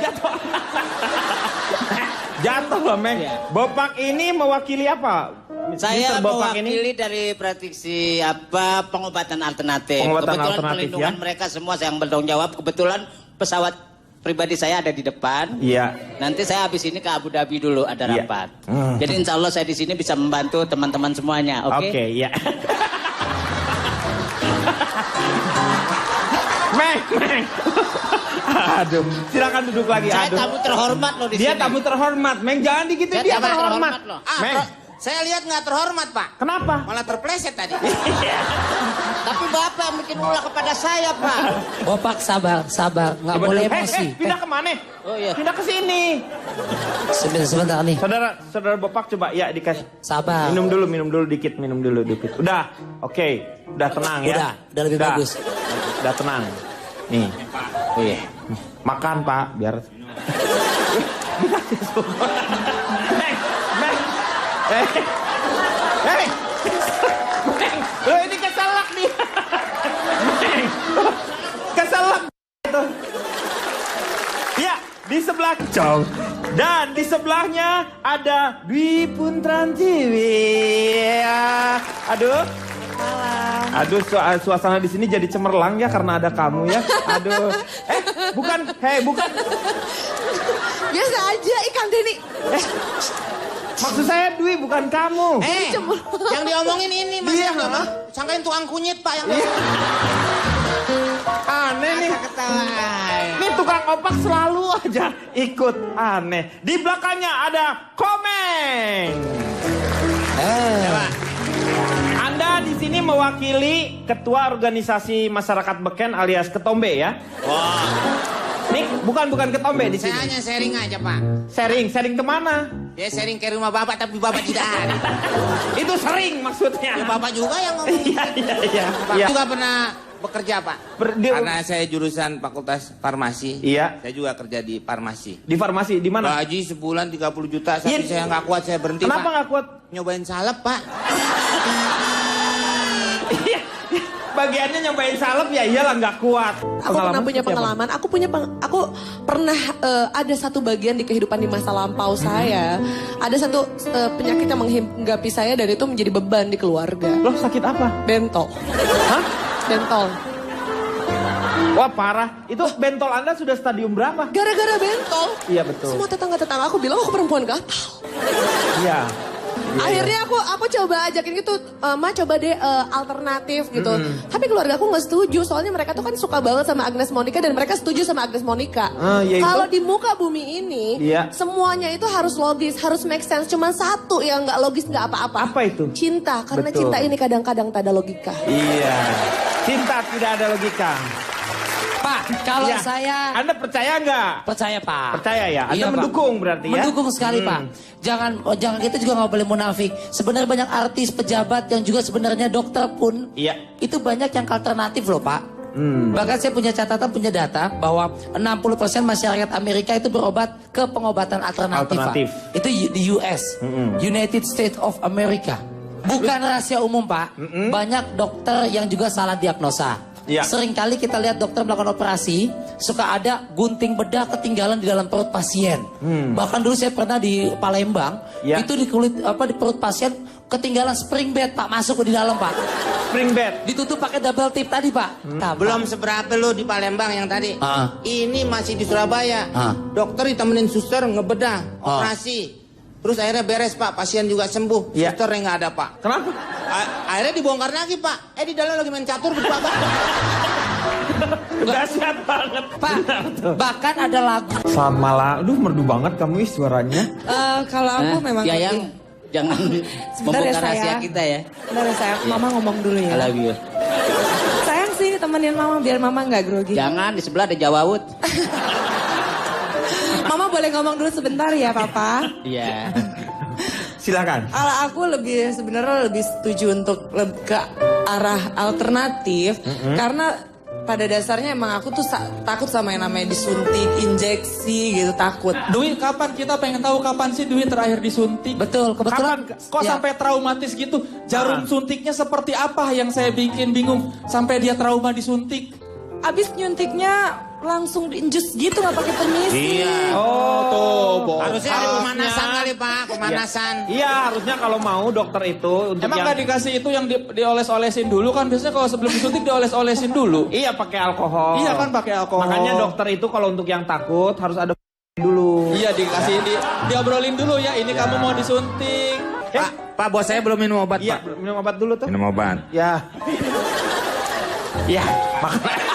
Jatuh. Jatuh loh, Meng. Bopak ini mewakili apa? Saya Bopak mewakili dari praktisi pengobatan alternatif. Pengobatan Kebetulan alternatif, perlindungan mereka semua saya yang bertanggung jawab. Kebetulan pesawat pribadi saya ada di depan. Iya. Nanti saya habis ini ke Abu Dhabi dulu ada rapat. Jadi insya Allah saya di sini bisa membantu teman-teman semuanya. Oke? Oke, iya. Meng. Aduh, silakan duduk lagi. Saya tamu terhormat loh di sini. Dia tamu terhormat, Meng. Jangan digituin, dia terhormat. Loh. Meng. Saya lihat nggak terhormat, Pak. Kenapa? Malah terpleset tadi. Tapi Bapak yang bikin ulah kepada saya, Pak. Bopak sabar, nggak boleh emosi. Pindah kemana? Oh iya. Pindah ke sini. Sebentar nih. Saudara Bopak coba ya dikasih. Sabar. Minum dulu dikit. Udah, oke. Udah tenang ya. Udah lebih bagus. Udah tenang. Nih. Oh iya. Makan, Pak, biar Hei. Lo ini keselak nih. Keselak itu. Ya, di sebelah Cong. Dan di sebelahnya ada Dwi Puntrantiwi. Ya. Aduh. Aduh, suasana di sini jadi cemerlang ya karena ada kamu ya. Aduh. Bukan. Biasa aja Kang Denny. Maksud saya Dwi bukan kamu. Yang diomongin ini Mas. Iya, Sangkain tukang kunyit, Pak, yang Aneh nih. Ini tukang opak selalu aja ikut aneh. Di belakangnya ada Komeng. Anda di sini mewakili Ketua Organisasi Masyarakat Beken alias Ketombe ya? Wah. Nih bukan Ketombe di Saya sini. hanya sharing aja, Pak. Sharing kemana? Ya sharing ke rumah Bapak, tapi Bapak tidak ada. Itu sering maksudnya. Ya, Bapak juga yang ngomong. Iya. Bapak juga pernah bekerja, Pak. Karena saya jurusan Fakultas Farmasi. Iya. Saya juga kerja di farmasi. Di farmasi di mana? Gaji sebulan 30 juta, tapi Iya. saya nggak kuat, saya berhenti, Kenapa Pak. nggak kuat? Nyobain salep, Pak. Iya. Bagiannya nyobain salep ya iyalah nggak kuat. Aku pernah punya pengalaman. Aku pernah ada satu bagian di kehidupan di masa lampau saya. Ada satu penyakit yang menghinggapi saya dan itu menjadi beban di keluarga. Loh sakit apa? Bentol. Hah? Bentol. Wah parah. Itu bentol Anda sudah stadium berapa? Gara-gara bentol. Iya betul. Semua tetangga-tetangga aku bilang aku perempuan gatal. Iya. Akhirnya aku coba ajakin gitu, Ma coba deh alternatif gitu. Tapi keluarga aku nggak setuju, soalnya mereka tuh kan suka banget sama Agnes Monica dan mereka setuju sama Agnes Monica. Ya Kalau di muka bumi ini, semuanya itu harus logis, harus make sense. Cuma satu yang nggak logis nggak apa-apa. Apa itu? Cinta, karena Betul. cinta ini kadang-kadang tak ada logika. Iya. Cinta tidak ada logika. Pak, kalau Iya. saya Anda percaya nggak? percaya, Pak. Percaya ya? Anda Iya, Pak. mendukung berarti ya? Mendukung sekali, Pak. Jangan kita juga nggak boleh munafik. Sebenarnya banyak artis, pejabat yang juga sebenarnya dokter pun Iya. itu banyak yang alternatif loh, Pak. Bahkan saya punya catatan, punya data bahwa 60% masyarakat Amerika itu berobat ke pengobatan alternatif, Alternatif. Pak. Itu di US, United States of America. Bukan rahasia umum, Pak. Banyak dokter yang juga salah diagnosa. Ya. Seringkali kita lihat dokter melakukan operasi, suka ada gunting bedah ketinggalan di dalam perut pasien. Bahkan dulu saya pernah di Palembang, Ya. itu di di perut pasien ketinggalan spring bed, Pak, masuk ke di dalam, Pak. Spring bed. Ditutup pakai double tip tadi, Pak. Belum seberapa lo di Palembang yang tadi. Ini masih di Surabaya. Dokter ditemenin suster ngebedah, operasi. Terus akhirnya beres, Pak, pasien juga sembuh. Iya. Susternya nggak ada, Pak. Kenapa? Akhirnya dibongkar lagi, Pak. Di dalam lagi main catur berdua, Pak. Dahsyat banget. Pak, bahkan ada lagu. Selamat malam. Aduh merdu banget kamu suaranya. Kalau aku memang yang jangan Sebentar ya, membuka rahasia sayang. kita ya. Bentar ya sayang, Mama ngomong dulu I ya. love you. Sayang sini temenin Mama biar Mama nggak grogi. Jangan di sebelah ada Jawawut. Mama boleh ngomong dulu sebentar ya, Papa. Iya. Silakan. Kalau aku sebenarnya lebih setuju untuk ke arah alternatif karena pada dasarnya emang aku tuh takut sama yang namanya disuntik, injeksi gitu, takut. Dwi, kapan kita pengen tahu kapan sih Dwi terakhir disuntik? Betul, kebetulan. Kok sampai traumatis gitu? Jarum suntiknya seperti apa yang saya bikin bingung sampai dia trauma disuntik? abis nyuntiknya langsung diinjus gitu nggak pakai permisi. Iya. Oh, Harusnya ada pemanasan kali Pak, pemanasan. Iya, harusnya kalau mau dokter itu untuk Emang yang... nggak dikasih itu yang dioles-olesin dulu kan? Biasanya kalau sebelum disuntik dioles-olesin dulu. Iya, pakai alkohol. Iya kan pakai alkohol. Makanya dokter itu kalau untuk yang takut harus ada dulu. Iya dikasih diobrolin dulu ya. Ini kamu mau disuntik. Pak, bos saya belum minum obat, Iya, Pak. minum obat dulu tuh. Minum obat. Ya. Ya, makanya.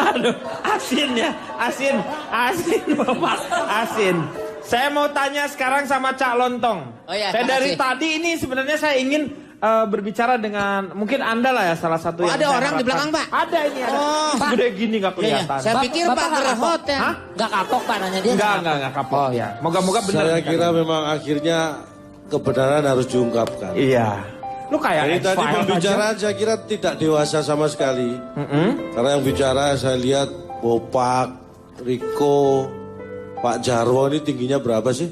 Aduh, asin ya, asin Bapak, asin. Saya mau tanya sekarang sama Cak Lontong. Oh ya, Saya dari makasih. tadi ini sebenarnya saya ingin berbicara dengan mungkin Anda lah ya salah satu Oh, yang ada saya orang di harapkan. belakang, Pak? Ada ini ada. Oh, Pak. Gede gini nggak kelihatan. Saya pikir Pak gerehot ya. Hah? Gak kapok Pak nanya dia. Enggak kapok. Oh ya. Moga-moga benar. Saya kira memang akhirnya kebenaran harus diungkapkan. Iya. Lu kayak Jadi tadi X-Files pembicaraan saya kira tidak dewasa sama sekali. Karena yang bicara saya lihat Bopak, Riko, Pak Jarwo ini tingginya berapa sih?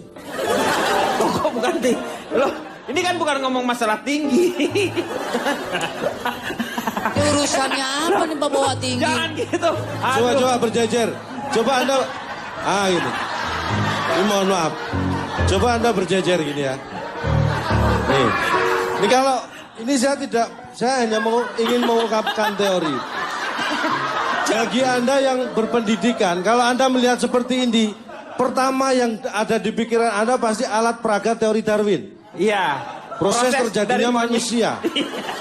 Loh, kok bukan tinggi? Loh, ini kan bukan ngomong masalah tinggi. Urusannya apa nih Pak bawa tinggi? Jangan gitu. Coba berjejer. Coba Anda ini. Ini mohon maaf. Coba Anda berjejer gini ya. Nih. Ini kalau ini saya hanya ingin mengungkapkan teori. Bagi Anda yang berpendidikan, kalau Anda melihat seperti ini, pertama yang ada di pikiran Anda pasti alat peraga teori Darwin. Iya. Proses terjadinya dari manusia.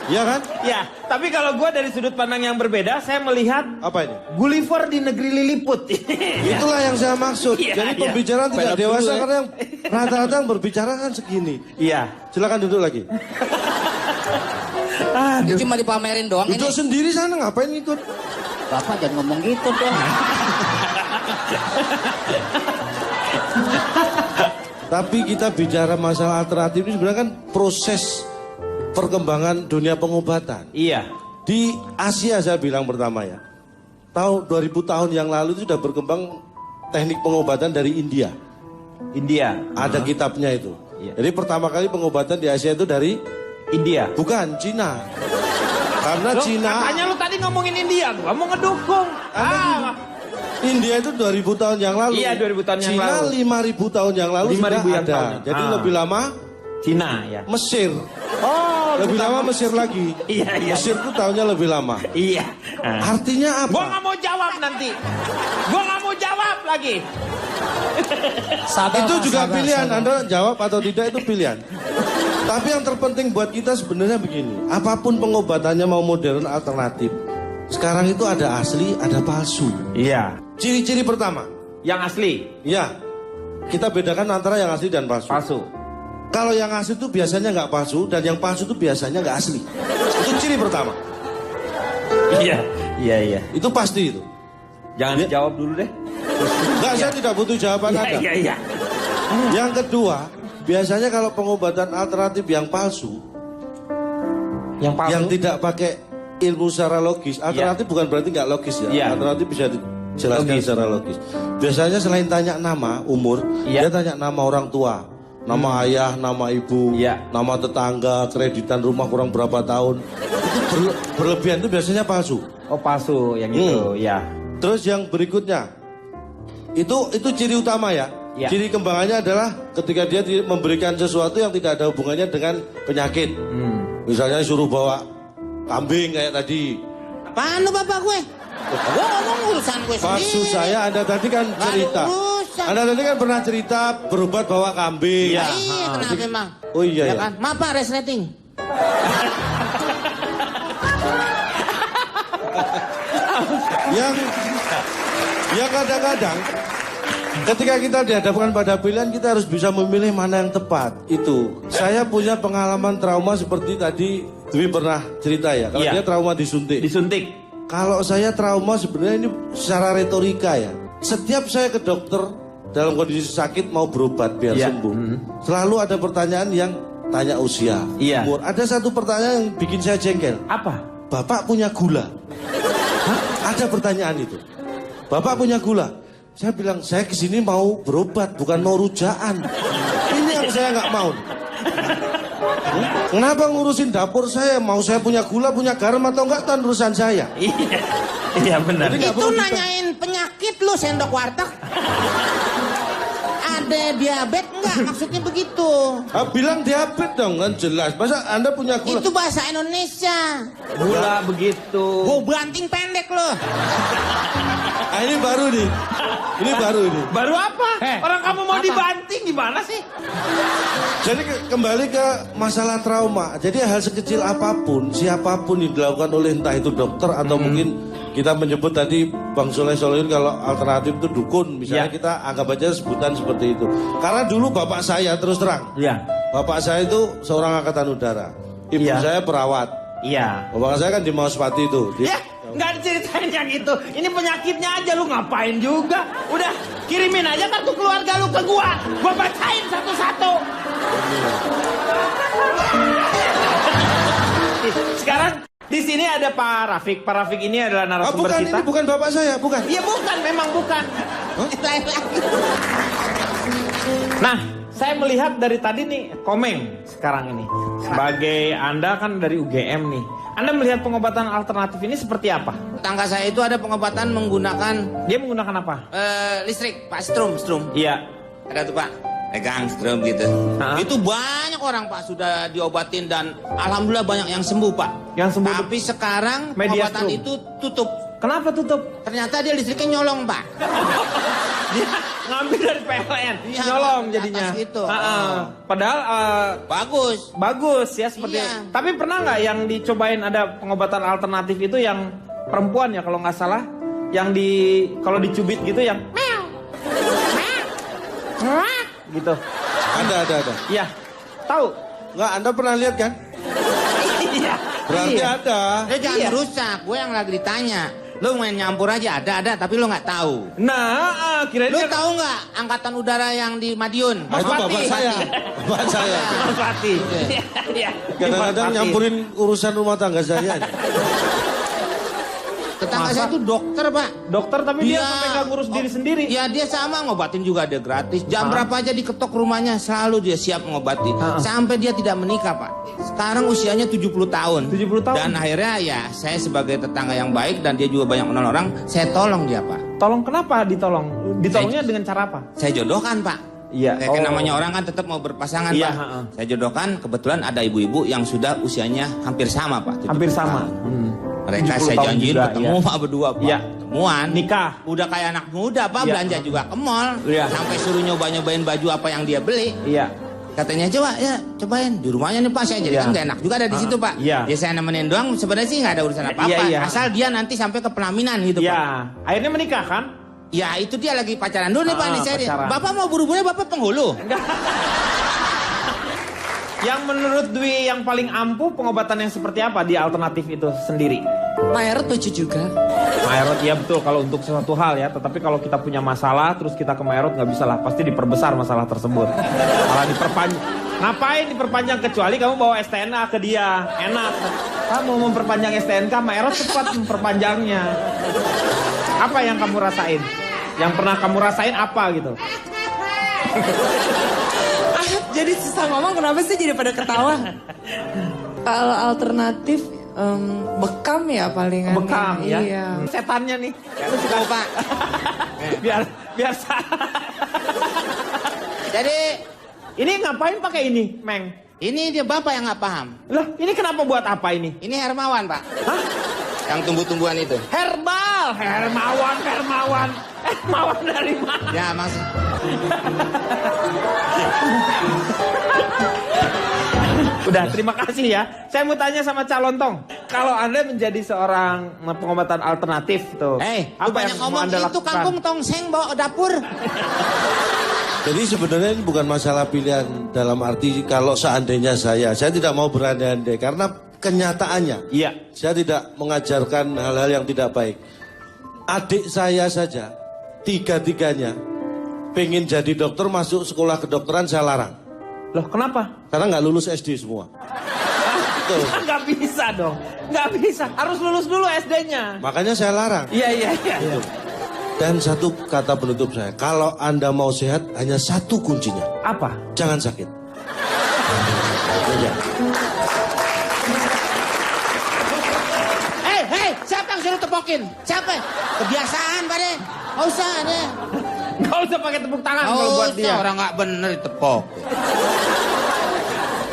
Iya kan? Iya, tapi kalau gue dari sudut pandang yang berbeda, saya melihat Apa ini? Gulliver di negeri Lilliput. Itulah yang saya maksud. Iya, Jadi iya. pembicaraan tidak Balap dulu, dewasa ya. karena yang rata-rata yang berbicara kan segini. Iya. Silakan duduk lagi. Ini cuma dipamerin doang ini. Duduk sendiri sana ngapain ikut? Bapak jangan ngomong gitu dong. Tapi kita bicara masalah alternatif ini sebenarnya kan proses perkembangan dunia pengobatan. Iya. Di Asia saya bilang pertama ya. Tahun 2000 tahun yang lalu itu sudah berkembang teknik pengobatan dari India. India. Ada kitabnya itu. Iya. Jadi pertama kali pengobatan di Asia itu dari India. bukan Cina. Karena Loh, Cina katanya lu tadi ngomongin India, gua mau ngedukung. India itu 2000 tahun yang lalu. Iya, 2000 tahun yang Cina lalu. 5000 tahun yang lalu 5.000 sudah yang ada. tahun. Jadi Ah. lebih lama Cina ya. Mesir. Oh, Lebih lama Mesir lagi. Iya, iya. Mesir itu tahunnya lebih lama. Iya. Artinya apa? Gua nggak mau jawab nanti. Gua nggak mau jawab lagi. Sabar, Itu Pak, juga sabar, pilihan. sabar. Anda jawab atau tidak itu pilihan. Tapi yang terpenting buat kita sebenarnya begini. Apapun pengobatannya mau modern alternatif. Sekarang itu ada asli, ada palsu. Iya. Ciri-ciri pertama. Yang asli, Ya, kita bedakan antara yang asli dan palsu. palsu. Kalau yang asli itu biasanya nggak palsu dan yang palsu itu biasanya nggak asli. Itu ciri pertama. Iya. Iya. Itu pasti itu. Jangan Ya. dijawab dulu deh. Nggak, saya tidak butuh jawaban Anda. Iya. Yang kedua, biasanya kalau pengobatan alternatif yang palsu, Yang palsu. yang tidak pakai ilmu secara logis, alternatif bukan berarti nggak logis ya. Iya. Alternatif bisa dijelaskan Logis. secara logis. Biasanya selain tanya nama, umur, Iya. dia tanya nama orang tua, nama ayah, nama ibu, Iya. nama tetangga, kreditan rumah kurang berapa tahun. Itu berlebihan itu biasanya palsu. Oh, palsu yang itu, ya. Terus yang berikutnya, itu ciri utama ya. Ya. Ciri kembangannya adalah ketika dia memberikan sesuatu yang tidak ada hubungannya dengan penyakit. Misalnya suruh bawa kambing kayak tadi. Apaan lu bapak gue? Gue ngomong urusan gue sendiri. Maksud saya Anda tadi kan Nggak ada cerita. urusan. Anda tadi kan pernah cerita berobat bawa kambing. Iya, kenapa emang? Oh iya ya. Kan? Maaf pak, resleting. yang kadang-kadang ketika kita dihadapkan pada pilihan kita harus bisa memilih mana yang tepat. Itu. Saya punya pengalaman trauma seperti tadi Dwi pernah cerita ya. Kalau Iya. dia trauma disuntik. Disuntik. Kalau saya trauma sebenarnya ini secara retorika ya. Setiap saya ke dokter dalam kondisi sakit mau berobat biar Iya. sembuh. Selalu ada pertanyaan yang tanya usia, Iya. umur. Ada satu pertanyaan yang bikin saya jengkel. Apa? Bapak punya gula? Hah? Ada pertanyaan itu. Bapak punya gula? Saya bilang, saya kesini mau berobat, bukan mau rujaan. Ini yang saya nggak mau. Kenapa ngurusin dapur saya? Mau saya punya gula, punya garam atau enggak, itu urusan saya. Iya benar. Itu nanyain penyakit lu sendok warteg. Ada diabetes enggak? Maksudnya begitu. Bilang diabetes dong, kan jelas. Masa Anda punya gula? Itu bahasa Indonesia. Gula begitu. Gue banting pendek lo. Ini baru nih. Ini baru nih. Baru apa? Orang kamu mau dibanting gimana sih? Jadi kembali ke masalah trauma. Jadi hal sekecil apapun, siapapun yang dilakukan oleh entah itu dokter atau mungkin kita menyebut tadi Bang Soleh Solihin kalau alternatif itu dukun. Misalnya kita anggap aja sebutan seperti itu. Karena dulu bapak saya terus terang. Iya. Bapak saya itu seorang angkatan udara. Ibu saya perawat. Iya. Bapak saya kan di Mauspati itu. Ya, nggak diceritain yang itu. Ini penyakitnya aja lu ngapain juga. Udah, kirimin aja kartu keluarga lu ke gua bacain satu-satu. Sekarang di sini ada Pak Rafiq. Pak Rafiq ini adalah narasumber bukan, kita. ini bukan bapak saya, bukan. Iya bukan, memang bukan. Nah, saya melihat dari tadi nih Komeng sekarang ini. Sebagai Anda kan dari UGM nih. Anda melihat pengobatan alternatif ini seperti apa? Tetangga saya itu ada pengobatan menggunakan Dia menggunakan apa? listrik, Pak, strum. Iya. Ada tuh Pak, pegang strum gitu. Itu banyak orang Pak sudah diobatin dan alhamdulillah banyak yang sembuh Pak. Yang sembuh. Tapi sekarang Media pengobatan strum. itu tutup. Kenapa tutup? Ternyata dia listriknya nyolong Pak. Dia ngambil dari PLN, Iya, nyolong Pak, jadinya. atas gitu. Padahal Bagus. ya seperti. Iya. Tapi pernah nggak yang dicobain ada pengobatan alternatif itu yang perempuan ya kalau nggak salah, yang kalau dicubit gitu yang gitu. Ada. Iya, tahu? Nggak, Anda pernah lihat kan? Iya. Berarti Iya. ada. Dia jangan rusak, gue yang lagi ditanya. Lu main nyampur aja, ada, tapi lu nggak tahu. Nah, kirain Lu dia tahu nggak angkatan udara yang di Madiun? Itu bapak saya. Bapak saya. Mas Fatih. Iya. Kadang-kadang nyampurin urusan rumah tangga saya. Tetangga saya itu dokter Pak. Dokter tapi dia sampai nggak ngurus diri sendiri. Ya dia sama ngobatin juga dia gratis. Jam berapa aja diketok rumahnya selalu dia siap ngobati. Sampai dia tidak menikah Pak. Sekarang usianya 70 tahun. 70 tahun. Dan akhirnya ya saya sebagai tetangga yang baik dan dia juga banyak menolong orang, saya tolong dia Pak. Tolong kenapa ditolong? Ditolongnya dengan cara apa? Saya jodohkan Pak. Iya. Kayak namanya orang kan tetap mau berpasangan Iya, Pak. Saya jodohkan, kebetulan ada ibu-ibu yang sudah usianya hampir sama Pak. 70 Hampir sama. tahun. Mereka 70 saya tahun janjiin juga, ketemu iya. Pak berdua Pak. Iya. Ketemuan. Nikah. Udah kayak anak muda Pak, Iya. belanja juga ke mall. Iya. Sampai suruh nyobain baju apa yang dia beli. Iya. Katanya cobain di rumahnya nih Pak, saya jadi Iya. kan gak enak juga ada di situ Pak. Iya. Ya saya nemenin doang, sebenarnya sih nggak ada urusan apa-apa. Iya. Asal dia nanti sampai ke pelaminan gitu Pak. Iya. Akhirnya menikah kan? Ya itu dia lagi pacaran dulu nih Pak. Nih saya. Pacaran. Bapak mau buru-buru, Bapak penghulu. Yang menurut Dwi yang paling ampuh pengobatan yang seperti apa di alternatif itu sendiri? Mayorot lucu juga. Mayorot ya betul kalau untuk sesuatu hal ya. Tetapi kalau kita punya masalah terus kita ke Mayorot nggak bisa lah. Pasti diperbesar masalah tersebut. Malah diperpanjang. Ngapain diperpanjang kecuali kamu bawa STNA ke dia. Enak. Kamu memperpanjang STNK Mayorot cepat memperpanjangnya. Apa yang kamu rasain? Yang pernah kamu rasain apa gitu? Jadi susah ngomong, kenapa sih jadi pada ketawa? Kalau alternatif bekam ya palingan. Bekam ya. Iya. Setannya nih. Aku suka Pak. biar Jadi ini ngapain pakai ini, Meng? ini dia Bapak yang nggak paham. Lah, ini kenapa buat apa ini? Ini Hermawan Pak. Hah? Yang tumbuh-tumbuhan itu. Herbal, Hermawan. Hermawan dari mana? Ya maksud. Udah, terima kasih ya. Saya mau tanya sama calon Tong. Kalau Anda menjadi seorang pengobatan alternatif tuh. Lu banyak ngomong Anda itu lakukan? kangkung tongseng bawa ke dapur. Jadi sebenarnya ini bukan masalah pilihan dalam arti kalau seandainya saya tidak mau berandai-andai karena kenyataannya. Iya. Saya tidak mengajarkan hal-hal yang tidak baik. Adik saya saja, tiga-tiganya pengen jadi dokter, masuk sekolah kedokteran saya larang. Loh, kenapa? Karena nggak lulus SD semua. Betul. Nggak bisa dong. Nggak bisa. Harus lulus dulu SD-nya. Makanya saya larang. Iya. Dan satu kata penutup saya, kalau Anda mau sehat hanya satu kuncinya. Apa? Jangan sakit. Hei, siapa yang suruh tepokin? Siapa? Kebiasaan, Pak De. Nggak usah, deh. Nggak usah pakai tepuk tangan kalau buat dia. Orang nggak bener ditepok.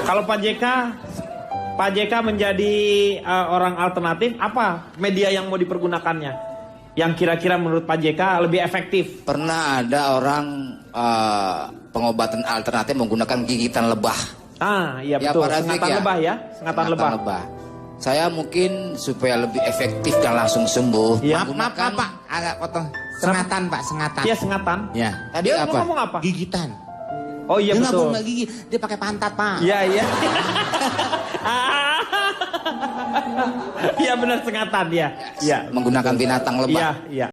Kalau Pak JK menjadi orang alternatif, apa media yang mau dipergunakannya? Yang kira-kira menurut Pak JK lebih efektif? Pernah ada orang pengobatan alternatif menggunakan gigitan lebah. Ah, iya Ya, betul. parasit Sengatan ya. lebah ya, sengatan lebah. Saya mungkin supaya lebih efektif dan langsung sembuh. Iya. Maaf, Pak. Agak potong. Sengatan, Pak, sengatan. Iya, sengatan. Ya. Tadi Dia apa? ngomong apa? Gigitan. Oh iya Dia nggak betul. bunuh gigi, dia pakai pantat, Pak. Iya, iya. Iya benar sengatan ya. Iya. Menggunakan binatang lebah. Iya, iya.